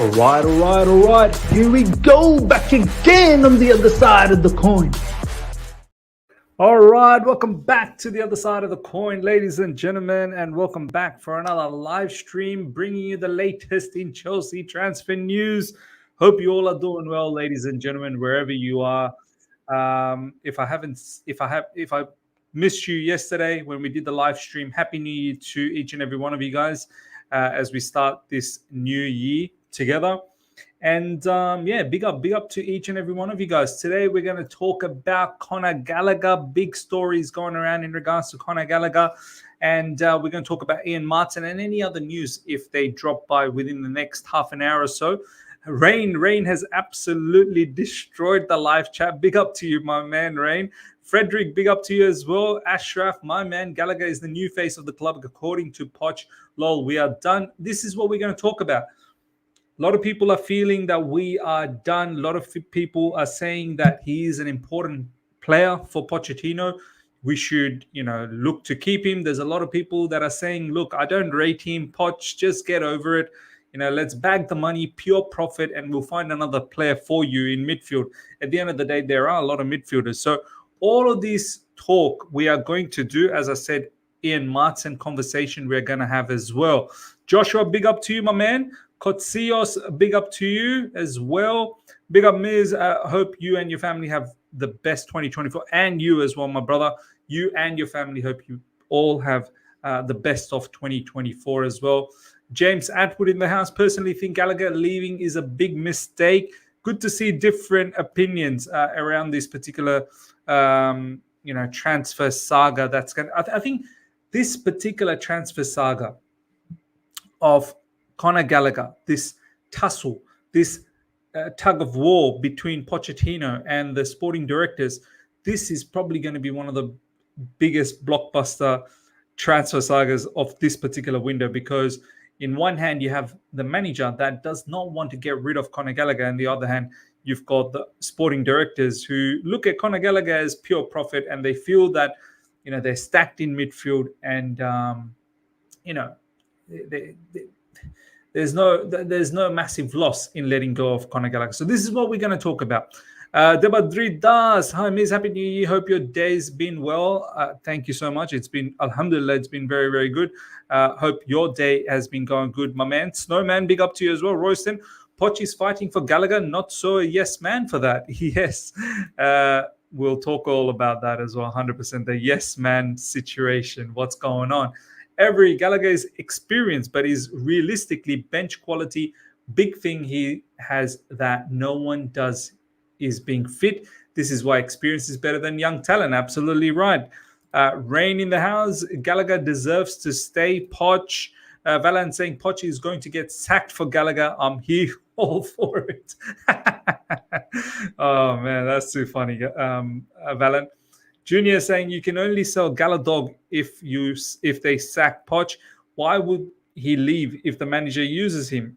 All right. Here we go, back again on the other side of the coin. All right, welcome back to the other side of the coin, ladies and gentlemen, and welcome back for another live stream bringing you the latest in Chelsea transfer news. Hope you all are doing well, ladies and gentlemen, wherever you are. If I missed you yesterday when we did the live stream, happy New Year to each and every one of you guys as we start this new year together. And big up to each and every one of you guys. Today we're going to talk about Conor Gallagher. Big stories going around in regards to Conor Gallagher. And we're going to talk about Ian Maatsen and any other news if they drop by within the next half an hour or so. Rain has absolutely destroyed the live chat. Big up to you, my man, Rain. Frederick, big up to you as well. Ashraf, my man, Gallagher is the new face of the club according to Poch. Lol, we are done. This is what we're going to talk about. A lot of people are feeling that we are done. A lot of people are saying that he is an important player for Pochettino. We should, look to keep him. There's a lot of people that are saying, look, I don't rate him. Poch, just get over it. Let's bag the money, pure profit, and we'll find another player for you in midfield. At the end of the day, there are a lot of midfielders. So all of this talk we are going to do, as I said, Ian Maatsen conversation we're going to have as well. Joshua, big up to you, my man. Kotsios, big up to you as well. Big up, Miz. Hope you and your family have the best 2024. And you as well, my brother. You and your family, hope you all have the best of 2024 as well. James Atwood in the house. Personally think Gallagher leaving is a big mistake. Good to see different opinions around this particular, transfer saga. That's going. I think this particular transfer saga of Conor Gallagher, this tussle, this tug of war between Pochettino and the sporting directors, this is probably going to be one of the biggest blockbuster transfer sagas of this particular window, because in one hand you have the manager that does not want to get rid of Conor Gallagher, and the other hand you've got the sporting directors who look at Conor Gallagher as pure profit, and they feel that they're stacked in midfield, and there's no massive loss in letting go of Conor Gallagher. So this is what we're going to talk about. Debadri Das, hi Miss, happy New Year. Hope your day's been well. Thank you so much. It's been, alhamdulillah, it's been very, very good. Hope your day has been going good, my man. Snowman, big up to you as well. Royston, Poch is fighting for Gallagher. Not so a yes man for that. Yes. We'll talk all about that as well. 100% the yes man situation. What's going on? Every Gallagher is experienced, but is realistically bench quality. Big thing he has that no one does is being fit. This is why experience is better than young talent. Absolutely right. Rain in the house. Gallagher deserves to stay. Poch. Valan saying Poch is going to get sacked for Gallagher. I'm here all for it. Oh, man, that's too funny. Valan. Junior saying you can only sell Galadog if they sack Poch. Why would he leave if the manager uses him?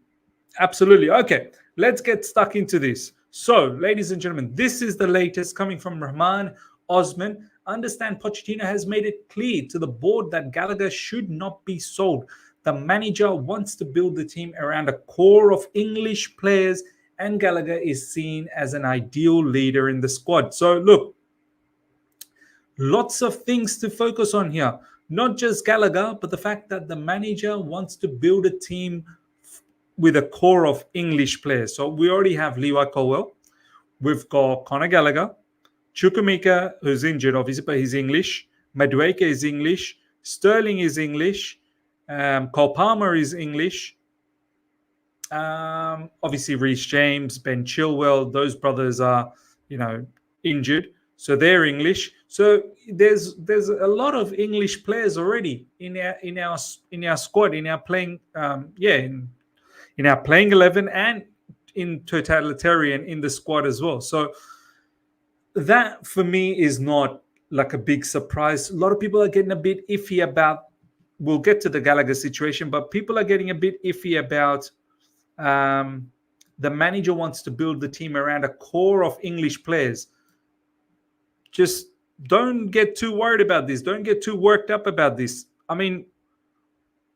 Absolutely. Okay, let's get stuck into this. So, ladies and gentlemen, this is the latest coming from Rahman Osman. Understand Pochettino has made it clear to the board that Gallagher should not be sold. The manager wants to build the team around a core of English players, and Gallagher is seen as an ideal leader in the squad. So, look, lots of things to focus on here. Not just Gallagher, but the fact that the manager wants to build a team with a core of English players. So we already have Levi Colwell. We've got Conor Gallagher. Chukwuemeka, who's injured, obviously, but he's English. Madueke is English. Sterling is English. Cole Palmer is English. Obviously, Reece James, Ben Chilwell, those brothers are, injured. So they're English. So there's a lot of English players already in our squad, in our playing in our playing 11 and in totalitarian in the squad as well. So that for me is not like a big surprise. A lot of people are getting a bit iffy about. We'll get to the Gallagher situation, but people are getting a bit iffy about the manager wants to build the team around a core of English players. Just don't get too worried about this. Don't get too worked up about this. I mean,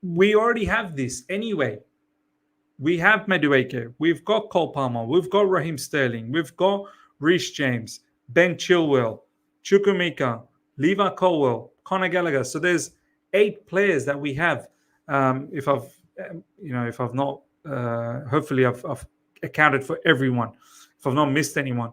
we already have this anyway. We have Madueke. We've got Cole Palmer. We've got Raheem Sterling. We've got Reece James, Ben Chilwell, Chukwuemeka, Levi Colwell, Conor Gallagher. So there's 8 players that we have. If I've not, hopefully I've accounted for everyone. If I've not missed anyone.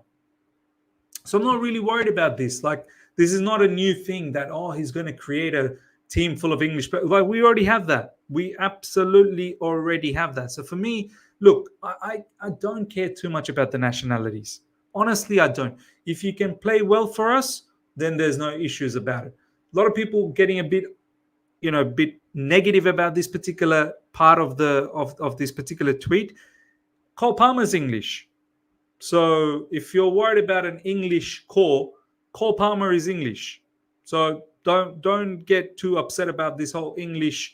So I'm not really worried about this. Like, this is not a new thing that, he's going to create a team full of English. But like, we already have that. We absolutely already have that. So for me, look, I don't care too much about the nationalities. Honestly, I don't. If you can play well for us, then there's no issues about it. A lot of people getting a bit negative about this particular part of this particular tweet. Cole Palmer's English. So if you're worried about an English core, Cole Palmer is English. So don't get too upset about this whole English,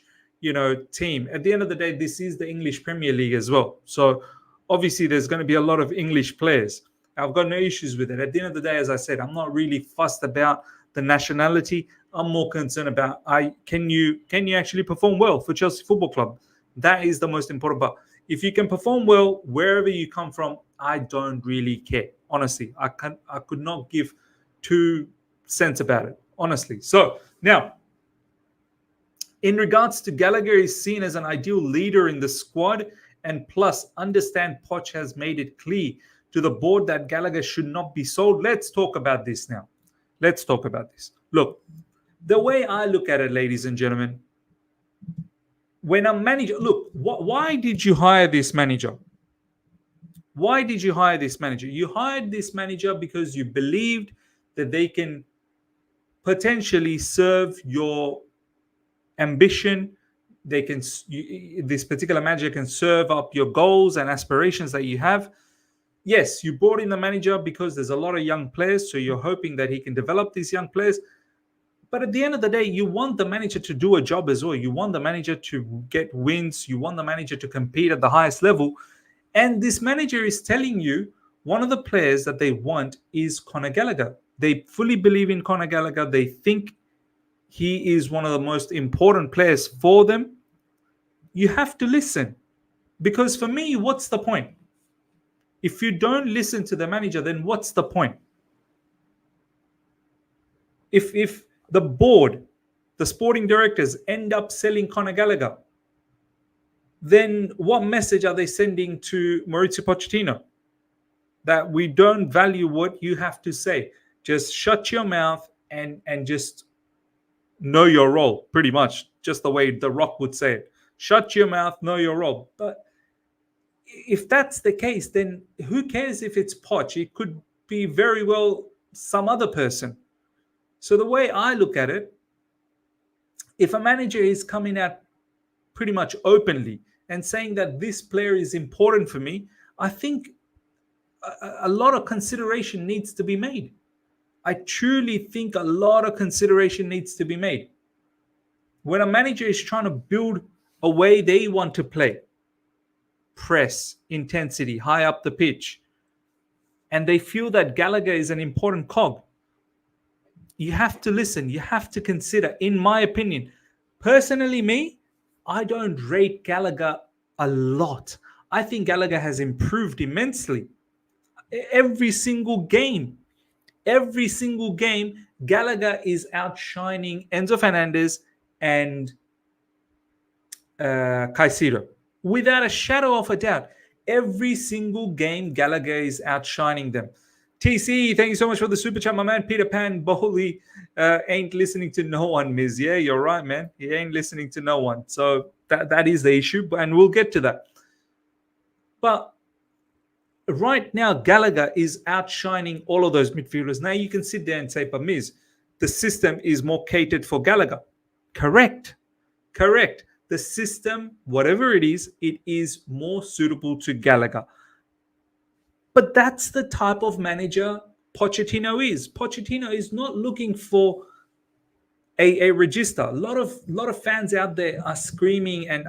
team. At the end of the day, this is the English Premier League as well. So obviously there's going to be a lot of English players. I've got no issues with it. At the end of the day, as I said, I'm not really fussed about the nationality. I'm more concerned about can you actually perform well for Chelsea Football Club? That is the most important part. If you can perform well wherever you come from, I don't really care. Honestly, I could not give 2 cents about it. Honestly. So now, in regards to Gallagher, is seen as an ideal leader in the squad, and plus understand Poch has made it clear to the board that Gallagher should not be sold. Let's talk about this now. Let's talk about this. Look, the way I look at it, ladies and gentlemen, when a manager, look, why did you hire this manager? Why did you hire this manager? You hired this manager because you believed that they can potentially serve your ambition. This particular manager can serve up your goals and aspirations that you have. Yes, you brought in the manager because there's a lot of young players, so you're hoping that he can develop these young players. But at the end of the day, you want the manager to do a job as well. You want the manager to get wins. You want the manager to compete at the highest level. And this manager is telling you one of the players that they want is Conor Gallagher. They fully believe in Conor Gallagher. They think he is one of the most important players for them. You have to listen. Because for me, what's the point? If you don't listen to the manager, then what's the point? If the board, the sporting directors end up selling Conor Gallagher, then what message are they sending to Mauricio Pochettino? That we don't value what you have to say. Just shut your mouth and just know your role, pretty much, just the way The Rock would say it. Shut your mouth, know your role. But if that's the case, then who cares if it's Poch? It could be very well some other person. So the way I look at it, if a manager is coming out pretty much openly and saying that this player is important for me, I think a lot of consideration needs to be made. I truly think a lot of consideration needs to be made. When a manager is trying to build a way they want to play, press, intensity, high up the pitch, and they feel that Gallagher is an important cog, you have to listen. You have to consider, in my opinion. Personally, me, I don't rate Gallagher a lot. I think Gallagher has improved immensely. Every single game, Gallagher is outshining Enzo Fernandez and Caicedo. Without a shadow of a doubt. Every single game, Gallagher is outshining them. TC, thank you so much for the super chat, my man. Peter Pan Bowley ain't listening to no one, Miz. Yeah, you're right, man. He ain't listening to no one. So that is the issue, and we'll get to that. But right now, Gallagher is outshining all of those midfielders. Now you can sit there and say, but Miz, the system is more catered for Gallagher. Correct. The system, whatever it is more suitable to Gallagher. But that's the type of manager Pochettino is. Pochettino is not looking for a register. A lot of fans out there are screaming and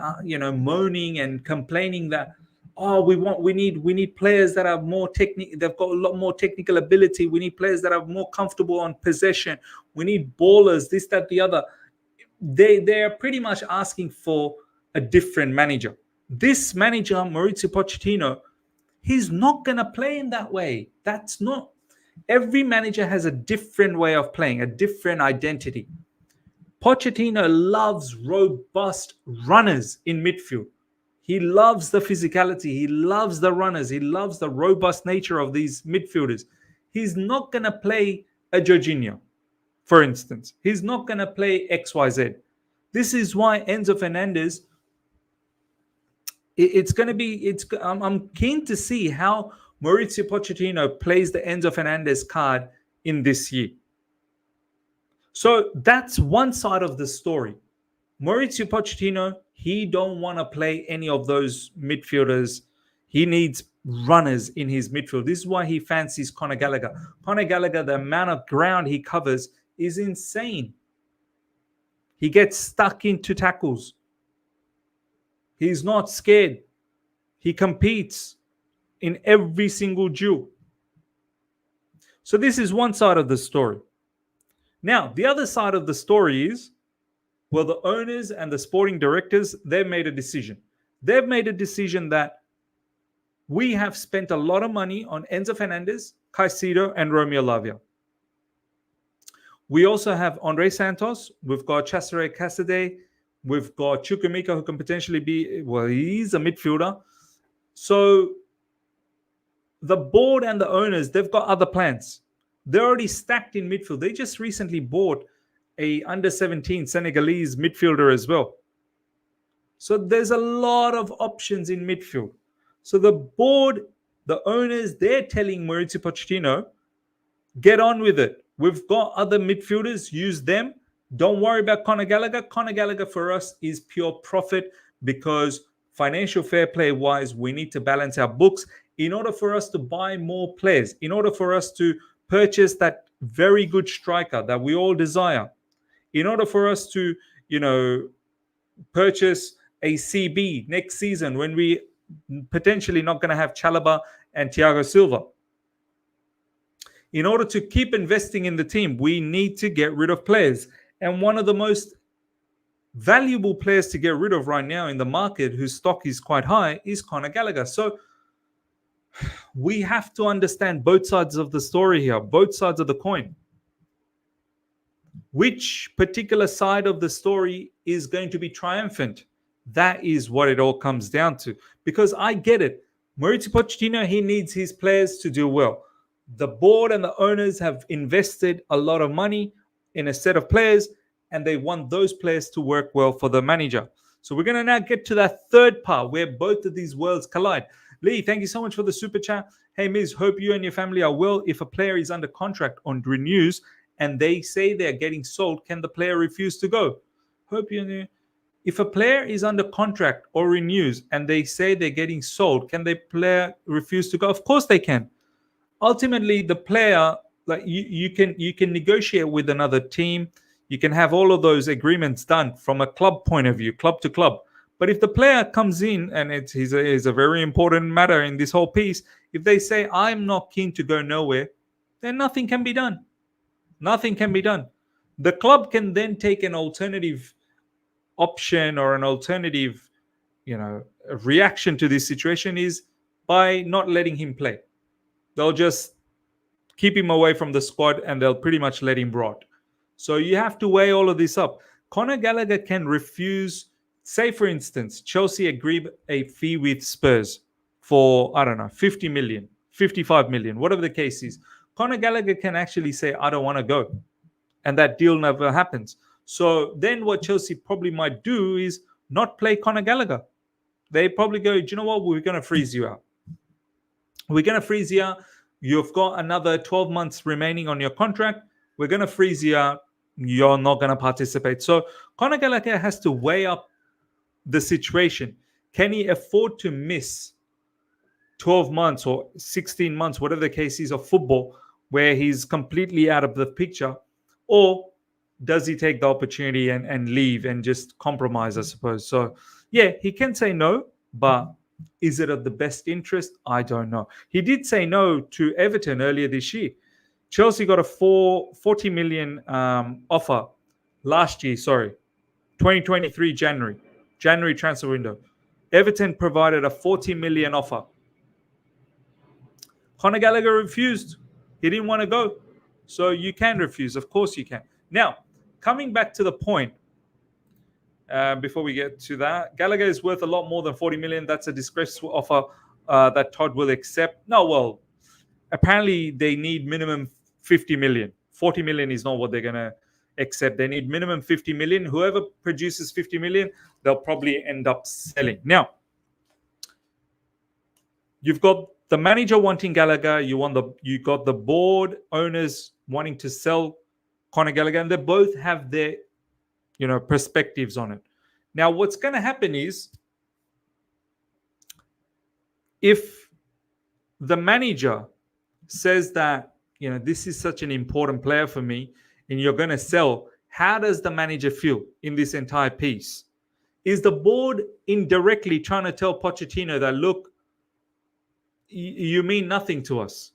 moaning and complaining that we need players that are more technical. They've got a lot more technical ability. We need players that are more comfortable on possession. We need ballers. This, that, the other. They are pretty much asking for a different manager. This manager, Mauricio Pochettino, he's not going to play in that way. That's not. Every manager has a different way of playing, a different identity. Pochettino loves robust runners in midfield. He loves the physicality. He loves the runners. He loves the robust nature of these midfielders. He's not going to play a Jorginho, for instance. He's not going to play XYZ. This is why Enzo Fernandez, it's going to be, I'm keen to see how Mauricio Pochettino plays the Enzo Fernandez card in this year. So that's one side of the story. Mauricio Pochettino, he don't want to play any of those midfielders. He needs runners in his midfield. This is why he fancies Conor Gallagher. Conor Gallagher, the amount of ground he covers is insane. He gets stuck into tackles. He's not scared. He competes in every single duel. So this is one side of the story. Now, the other side of the story is, well, the owners and the sporting directors, they've made a decision. They've made a decision that we have spent a lot of money on Enzo Fernandez, Caicedo, and Romeo Lavia. We also have Andre Santos. We've got Cesare Casadei. We've got Chukwuemeka, who can potentially be, well, he's a midfielder. So the board and the owners, they've got other plans. They're already stacked in midfield. They just recently bought a under-17 Senegalese midfielder as well. So there's a lot of options in midfield. So the board, the owners, they're telling Mauricio Pochettino, get on with it. We've got other midfielders, use them. Don't worry about Conor Gallagher. Conor Gallagher for us is pure profit because financial fair play wise, we need to balance our books in order for us to buy more players, in order for us to purchase that very good striker that we all desire, in order for us to, purchase a CB next season when we potentially not going to have Chalobah and Thiago Silva. In order to keep investing in the team, we need to get rid of players. And one of the most valuable players to get rid of right now in the market, whose stock is quite high, is Conor Gallagher. So we have to understand both sides of the story here, both sides of the coin. Which particular side of the story is going to be triumphant? That is what it all comes down to. Because I get it. Mauricio Pochettino, he needs his players to do well. The board and the owners have invested a lot of money in a set of players, and they want those players to work well for the manager. So we're going to now get to that third part where both of these worlds collide. Lee, thank you so much for the super chat. Hey, Miz, hope you and your family are well. If a player is under contract on renews and they say they're getting sold, can the player refuse to go? Hope you know. If a player is under contract or renews and they say they're getting sold, can the player refuse to go? Of course they can. Ultimately, the player, like you can negotiate with another team. You can have all of those agreements done from a club point of view, club to club. But if the player comes in, and it's a very important matter in this whole piece, if they say, I'm not keen to go nowhere, then nothing can be done. Nothing can be done. The club can then take an alternative option or an alternative, reaction to this situation is by not letting him play. They'll just keep him away from the squad and they'll pretty much let him rot. So you have to weigh all of this up. Conor Gallagher can refuse. Say, for instance, Chelsea agreed a fee with Spurs for, 50 million, 55 million, whatever the case is. Conor Gallagher can actually say, I don't want to go. And that deal never happens. So then what Chelsea probably might do is not play Conor Gallagher. They probably go, do you know what? We're going to freeze you out. We're going to freeze you out. You've got another 12 months remaining on your contract. We're going to freeze you out. You're not going to participate. So Conor Gallagher has to weigh up the situation. Can he afford to miss 12 months or 16 months, whatever the case is, of football where he's completely out of the picture? Or does he take the opportunity and leave and just compromise, I suppose? So, yeah, he can say no, but is it of the best interest? I don't know. He did say no to Everton earlier this year. Chelsea got a 40 million offer last year, 2023 January transfer window. Everton provided a 40 million offer. Conor Gallagher refused. He didn't want to go. So you can refuse. Of course you can. Now, coming back to the point, before we get to that, Gallagher is worth a lot more than 40 million. That's a disgraceful offer that Todd will accept. No, well, apparently they need minimum 50 million. 40 million is not what they're going to accept. They need minimum 50 million. Whoever produces 50 million, they'll probably end up selling. Now, you've got the manager wanting Gallagher. You got the board owners wanting to sell Conor Gallagher, and they both have their perspectives on it. Now, what's going to happen is, if the manager says that, this is such an important player for me and you're going to sell, how does the manager feel in this entire piece? Is the board indirectly trying to tell Pochettino that, look, you mean nothing to us?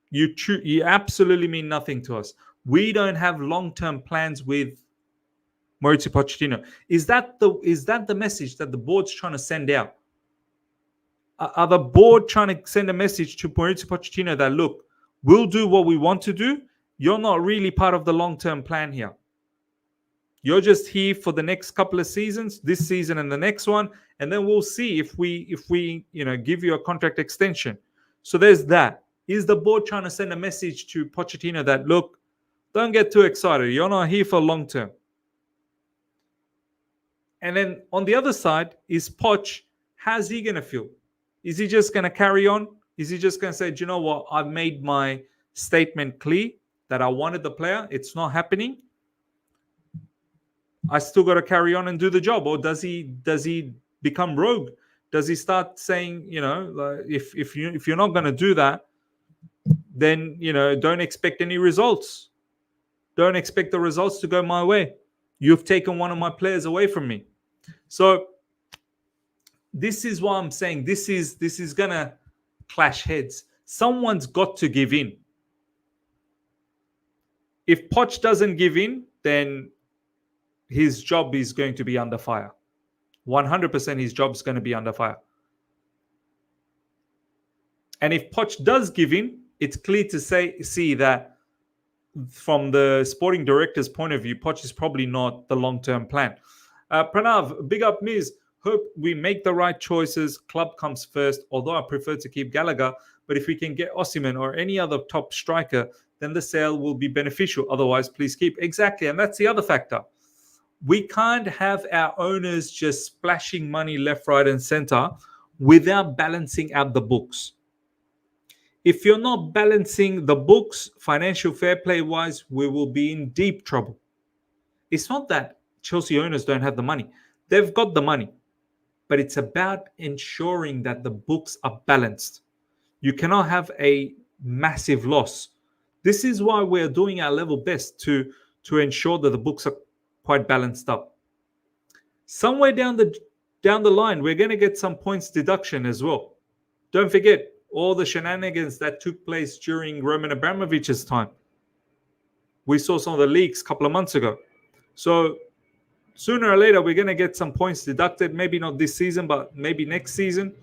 You absolutely mean nothing to us. We don't have long-term plans with Mauricio Pochettino. Is that the message that the board's trying to send out? Are the board trying to send a message to Mauricio Pochettino that, look, we'll do what we want to do. You're not really part of the long-term plan here. You're just here for the next couple of seasons, this season and the next one, and then we'll see if we give you a contract extension. So there's that. Is the board trying to send a message to Pochettino that, look, don't get too excited. You're not here for long term. And then on the other side is Poch. How's he going to feel? Is he just going to carry on? Is he just going to say, do you know what? I've made my statement clear that I wanted the player. It's not happening. I still got to carry on and do the job. Or does he become rogue? Does he start saying, if you're not going to do that, then, don't expect any results. Don't expect the results to go my way. You've taken one of my players away from me. So this is why I'm saying this is going to clash heads. Someone's got to give in. If Poch doesn't give in, then his job is going to be under fire. 100% his job is going to be under fire. And if Poch does give in, it's clear to see that from the sporting director's point of view, Poch is probably not the long-term plan. Pranav, big up Miz. Hope we make the right choices. Club comes first, although I prefer to keep Gallagher. But if we can get Osimhen or any other top striker, then the sale will be beneficial. Otherwise, please keep. Exactly. And that's the other factor. We can't have our owners just splashing money left, right, and center without balancing out the books. If you're not balancing the books, financial fair play-wise, we will be in deep trouble. It's not that Chelsea owners don't have the money. They've got the money. But it's about ensuring that the books are balanced. You cannot have a massive loss. This is why we're doing our level best to ensure that the books are quite balanced up. Somewhere down the line, we're going to get some points deduction as well. Don't forget all the shenanigans that took place during Roman Abramovich's time. We saw some of the leaks a couple of months ago. So sooner or later, we're going to get some points deducted. Maybe not this season, but maybe next season.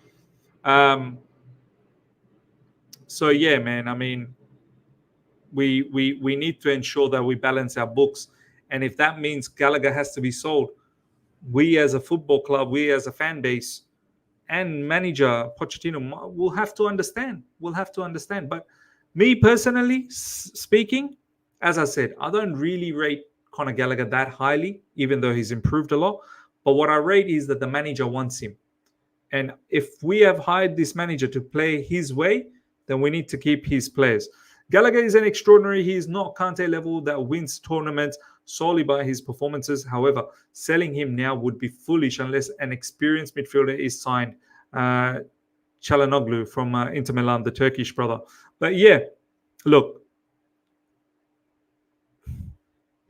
So yeah, man. I mean, we need to ensure that we balance our books, and if that means Gallagher has to be sold, we as a football club, we as a fan base, and manager Pochettino will have to understand. We'll have to understand. But me personally speaking, as I said, I don't really rate Conor Gallagher that highly, even though he's improved a lot. But what I rate is that the manager wants him. And if we have hired this manager to play his way, then we need to keep his players. Gallagher is an extraordinary. He is not Kante level that wins tournaments solely by his performances. However, selling him now would be foolish unless an experienced midfielder is signed. Çalhanoğlu from Inter Milan, the Turkish brother. But yeah, look,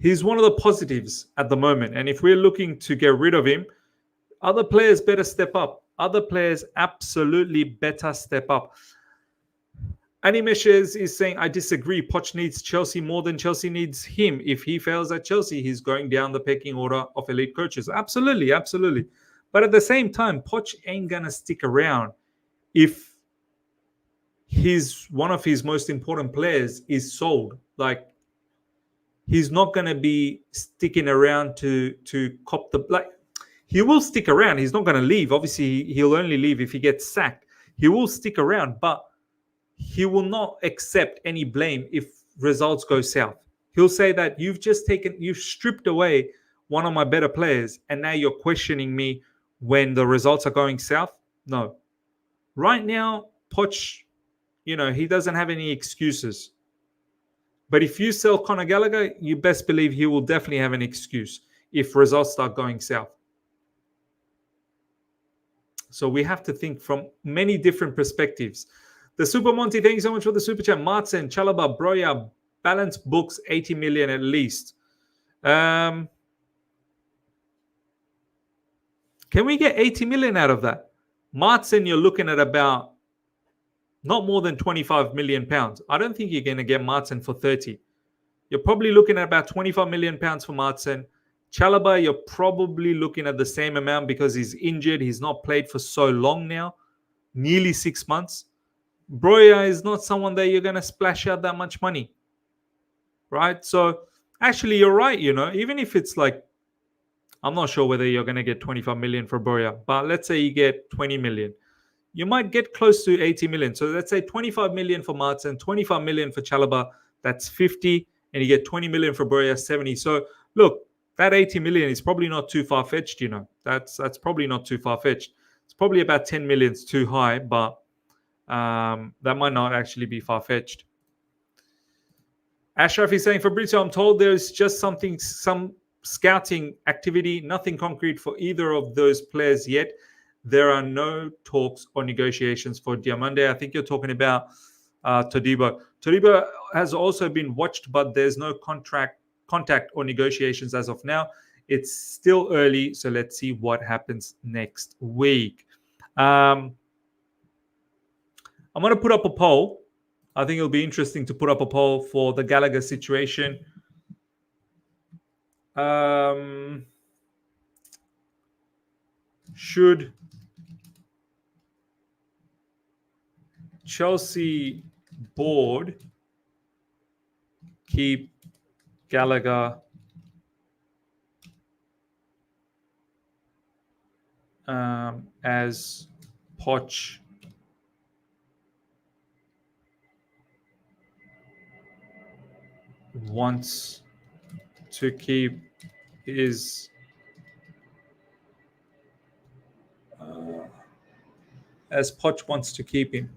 he's one of the positives at the moment. And if we're looking to get rid of him, other players better step up. Other players absolutely better step up. Animeshes is saying, I disagree. Poch needs Chelsea more than Chelsea needs him. If he fails at Chelsea, he's going down the pecking order of elite coaches. Absolutely, absolutely. But at the same time, Poch ain't gonna stick around if one of his most important players is sold. Like, he's not gonna be sticking around to cop the, like, he will stick around. He's not gonna leave. Obviously, he'll only leave if he gets sacked. He will stick around, but he will not accept any blame if results go south. He'll say that you've stripped away one of my better players, and now you're questioning me when the results are going south. No. Right now, Poch, he doesn't have any excuses. But if you sell Conor Gallagher, you best believe he will definitely have an excuse if results start going south. So we have to think from many different perspectives. The Super Monty, thank you so much for the super chat. Maatsen, Chalobah, Broja, balance books 80 million at least. Can we get 80 million out of that? Maatsen, you're looking at about not more than 25 million pounds. I don't think you're going to get Maatsen for 30. You're probably looking at about 25 million pounds for Maatsen. Chalobah, you're probably looking at the same amount because he's injured. He's not played for so long now, nearly 6 months. Broja is not someone that you're going to splash out that much money, right? So actually, you're right. Even if it's like, I'm not sure whether you're going to get 25 million for Broja, but let's say you get 20 million. You might get close to 80 million. So let's say 25 million for Maatsen, 25 million for Chalobah. That's 50, and you get 20 million for Broja, 70. So look, that 80 million is probably not too far-fetched, That's probably not too far-fetched. It's probably about 10 million too high, but that might not actually be far-fetched. Ashraf is saying, Fabrizio, I'm told there's just some scouting activity, nothing concrete for either of those players yet. There are no talks or negotiations for Diomande. I think you're talking about Todibo. Todibo has also been watched, but there's no contact or negotiations as of now. It's still early, so let's see what happens next week. I'm going to put up a poll. I think it'll be interesting to put up a poll for the Gallagher situation. Should Chelsea board keep Gallagher as Poch wants to keep his as Poch wants to keep him.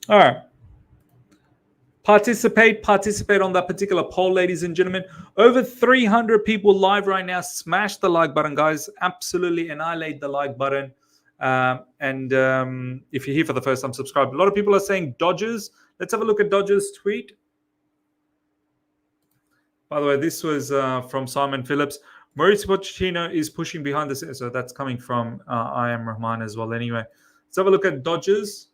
All right. Participate on that particular poll, ladies and gentlemen. Over 300 people live right now. Smash the like button, guys. Absolutely annihilate the like button. And if you're here for the first time, subscribe. A lot of people are saying Dodgers. Let's have a look at Dodgers' tweet. By the way, this was from Simon Phillips. Mauricio Pochettino is pushing behind the scenes. So that's coming from I Am Rahman as well. Anyway, let's have a look at Dodgers.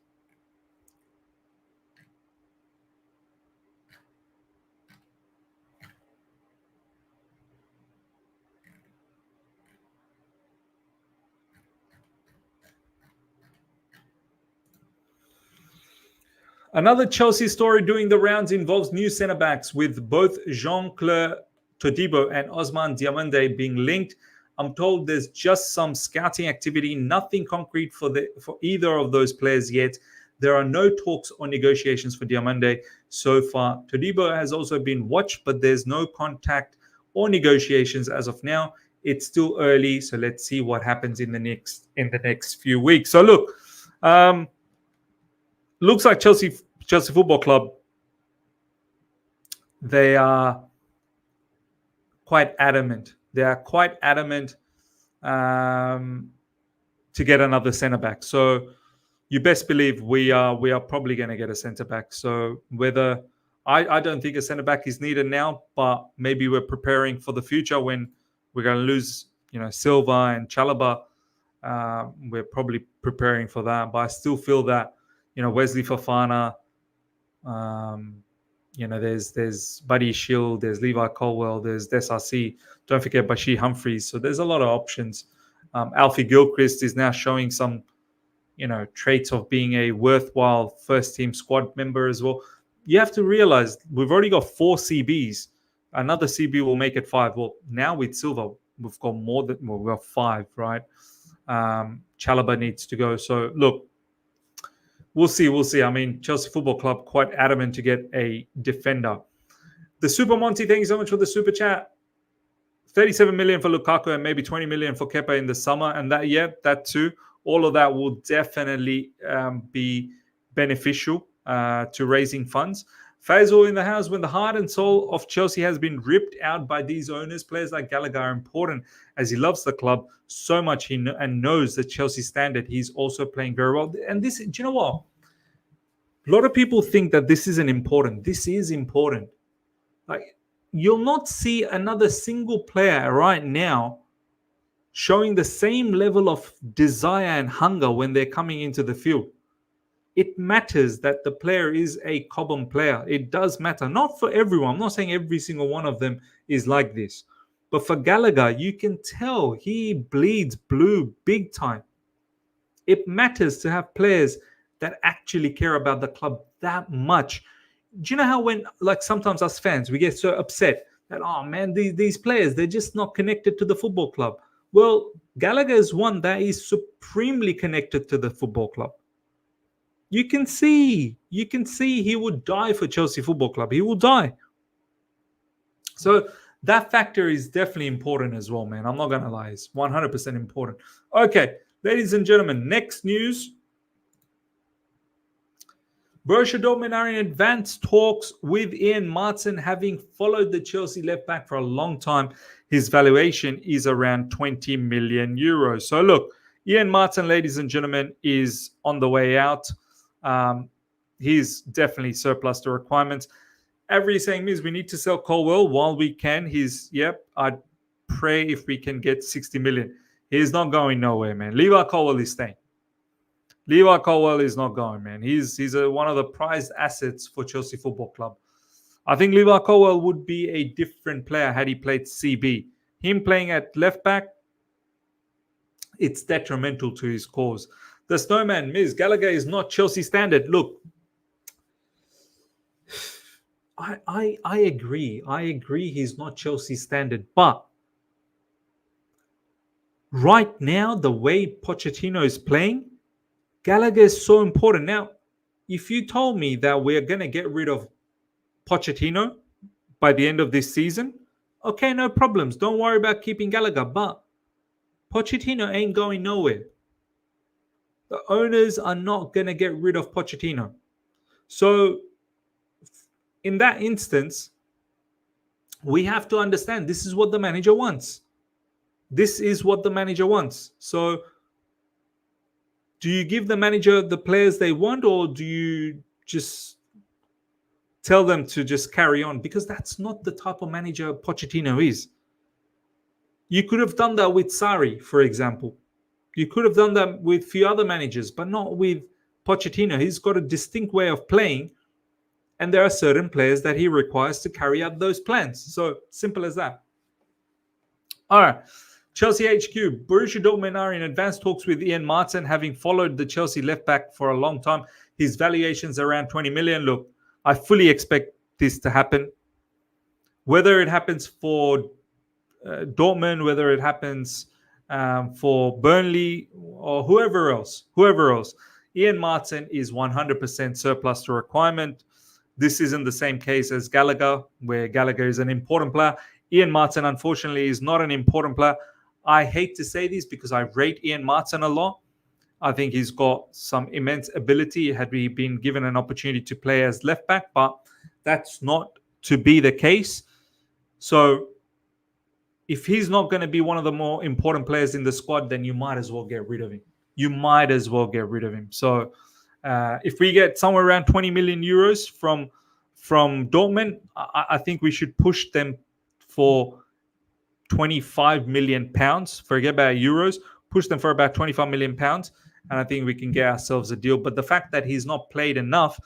Another Chelsea story doing the rounds involves new centre-backs, with both Jean-Claude Todibo and Ousmane Diomande being linked. I'm told there's just some scouting activity, nothing concrete for either of those players yet. There are no talks or negotiations for Diomande so far. Todibo has also been watched, but there's no contact or negotiations as of now. It's still early, so let's see what happens in the next few weeks. So look, looks like Chelsea Football Club, they are quite adamant. They are quite adamant to get another centre back. So you best believe we are probably going to get a centre back. So whether I don't think a centre back is needed now, but maybe we're preparing for the future when we're going to lose, Silva and Chalobah. We're probably preparing for that. But I still feel that, Wesley Fofana, There's Buddy Shield, there's Levi Colwell, there's Desarcy. Don't forget Bashir Humphreys. So there's a lot of options. Alfie Gilchrist is now showing some, traits of being a worthwhile first team squad member as well. You have to realize we've already got 4 CBs. Another CB will make it 5. Well, now with Silva, we've got we've got 5, right? Chalobah needs to go. So look, we'll see. I mean, Chelsea Football Club quite adamant to get a defender. The Super Monty, thank you so much for the super chat. 37 million for Lukaku and maybe 20 million for Kepa in the summer. And that too. All of that will definitely be beneficial to raising funds. Faisal in the house, when the heart and soul of Chelsea has been ripped out by these owners, players like Gallagher are important as he loves the club so much and knows the Chelsea standard. He's also playing very well. And this, do you know what? A lot of people think that this isn't important. This is important. Like, you'll not see another single player right now showing the same level of desire and hunger when they're coming into the field. It matters that the player is a Cobham player. It does matter. Not for everyone. I'm not saying every single one of them is like this. But for Gallagher, you can tell he bleeds blue big time. It matters to have players that actually care about the club that much. Do you know how when, like, sometimes us fans, we get so upset that, oh man, these players, they're just not connected to the football club. Well, Gallagher is one that is supremely connected to the football club. You can see he would die for Chelsea Football Club. He will die. So that factor is definitely important as well, man. I'm not going to lie. It's 100% important. Okay, ladies and gentlemen, next news. Borussia Dortmund are in advanced talks with Ian Maatsen, having followed the Chelsea left back for a long time. His valuation is around 20 million euros. So look, Ian Maatsen, ladies and gentlemen, is on the way out. He's definitely surplus to requirements. Every saying is we need to sell Colwell while we can. I'd pray if we can get 60 million. He's not going nowhere, man. Levi Colwell is staying. Levi Colwell is not going, man. He's one of the prized assets for Chelsea Football Club. I think Levi Colwell would be a different player had he played CB. Him playing at left back, it's detrimental to his cause. The Snowman, Ms. Gallagher is not Chelsea standard. Look, I agree. I agree he's not Chelsea standard. But right now, the way Pochettino is playing, Gallagher is so important. Now, if you told me that we're going to get rid of Pochettino by the end of this season, okay, no problems. Don't worry about keeping Gallagher. But Pochettino ain't going nowhere. The owners are not going to get rid of Pochettino. So, in that instance, we have to understand this is what the manager wants. This is what the manager wants. So, do you give the manager the players they want, or do you just tell them to just carry on? Because that's not the type of manager Pochettino is. You could have done that with Sarri, for example. You could have done that with a few other managers, but not with Pochettino. He's got a distinct way of playing, and there are certain players that he requires to carry out those plans. So, simple as that. All right. Chelsea HQ. Borussia Dortmund are in advanced talks with Ian Maatsen, having followed the Chelsea left back for a long time. His valuation's around 20 million. Look, I fully expect this to happen. Whether it happens for Dortmund, whether it happens for Burnley or whoever else, Ian Maatsen is 100% surplus to requirement. This isn't the same case as Gallagher, where Gallagher is an important player. Ian Maatsen, unfortunately, is not an important player. I hate to say this because I rate Ian Maatsen a lot. I think he's got some immense ability had he been given an opportunity to play as left back, but that's not to be the case. So if he's not going to be one of the more important players in the squad, then you might as well get rid of him. So if we get somewhere around 20 million euros from Dortmund, I think we should push them for 25 million pounds. Forget about euros. Push them for about 25 million pounds. And I think we can get ourselves a deal. But the fact that he's not played enough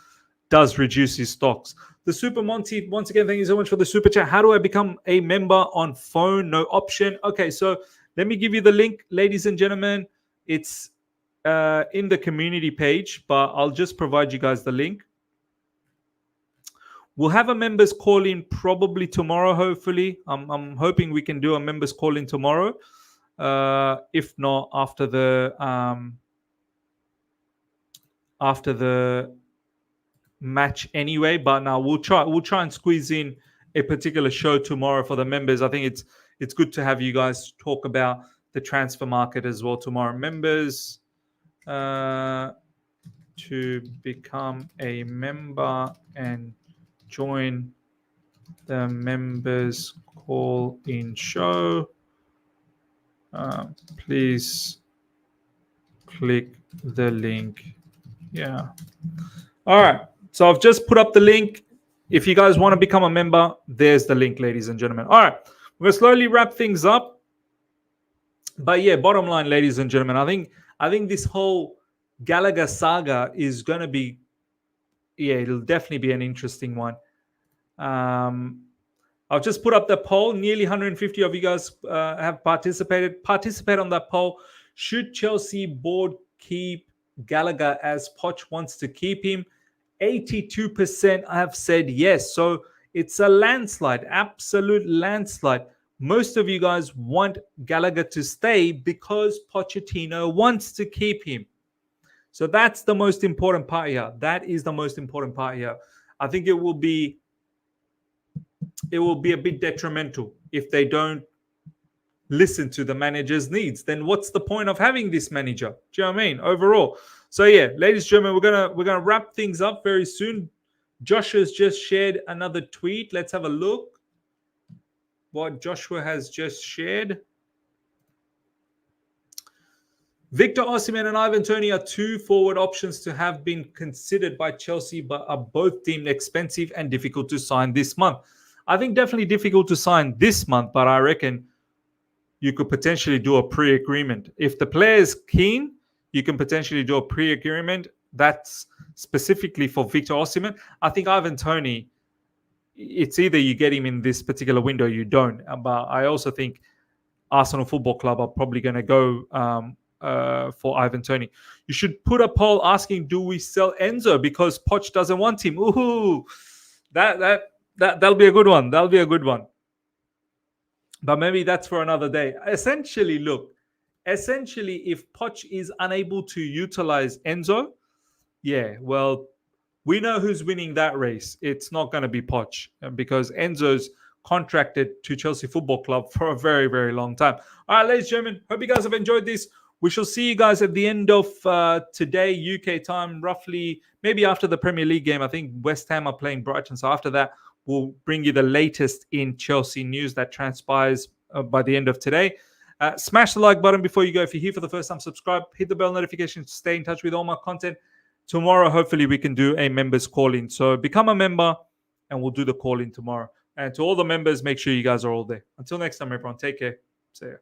does reduce his stocks. The Super Monty, once again, thank you so much for the super chat. How do I become a member on phone? No option. Okay, so let me give you the link, ladies and gentlemen. It's in the community page, but I'll just provide you guys the link. We'll have a members call in probably tomorrow, hopefully. I'm hoping we can do a members call in tomorrow. If not, after the match anyway. But now we'll try and squeeze in a particular show tomorrow for the members. I think it's good to have you guys talk about the transfer market as well tomorrow. Members to become a member and join the members call in show, please click the link. Yeah. All right. So I've just put up the link. If you guys want to become a member, there's the link, ladies and gentlemen. All right. We're going to slowly wrap things up. But yeah, bottom line, ladies and gentlemen, I think this whole Gallagher saga is going to be, it'll definitely be an interesting one. I've just put up the poll. Nearly 150 of you guys have participated. Participate on that poll. Should Chelsea board keep Gallagher as Poch wants to keep him? 82% have said yes. So it's a landslide, absolute landslide. Most of you guys want Gallagher to stay because Pochettino wants to keep him. So that's the most important part here. That is the most important part here. I think it will be a bit detrimental if they don't listen to the manager's needs. Then what's the point of having this manager? Do you know what I mean? Overall. So yeah, ladies and gentlemen, we're gonna wrap things up very soon. Joshua's just shared another tweet. Let's have a look what Joshua has just shared. Victor Osimhen and Ivan Toney are two forward options to have been considered by Chelsea, but are both deemed expensive and difficult to sign this month. I think definitely difficult to sign this month, but I reckon you could potentially do a pre-agreement. If the player is keen, you can potentially do a pre-agreement. That's specifically for Victor Osimhen. I think Ivan Toney, it's either you get him in this particular window or you don't. But I also think Arsenal Football Club are probably going to go for Ivan Toney. You should put a poll asking, do we sell Enzo because Poch doesn't want him? Ooh, that'll be a good one. That'll be a good one. But maybe that's for another day. Essentially, if Poch is unable to utilize Enzo, well, we know who's winning that race. It's not going to be Poch because Enzo's contracted to Chelsea Football Club for a very, very long time. All right, ladies and gentlemen, hope you guys have enjoyed this. We shall see you guys at the end of today, UK time, roughly, maybe after the Premier League game. I think West Ham are playing Brighton. So after that, we'll bring you the latest in Chelsea news that transpires by the end of today. Smash the like button before you go. If you're here for the first time, subscribe. Hit the bell notification to stay in touch with all my content. Tomorrow, hopefully, we can do a members call-in. So become a member, and we'll do the call-in tomorrow. And to all the members, make sure you guys are all there. Until next time, everyone, take care. See ya.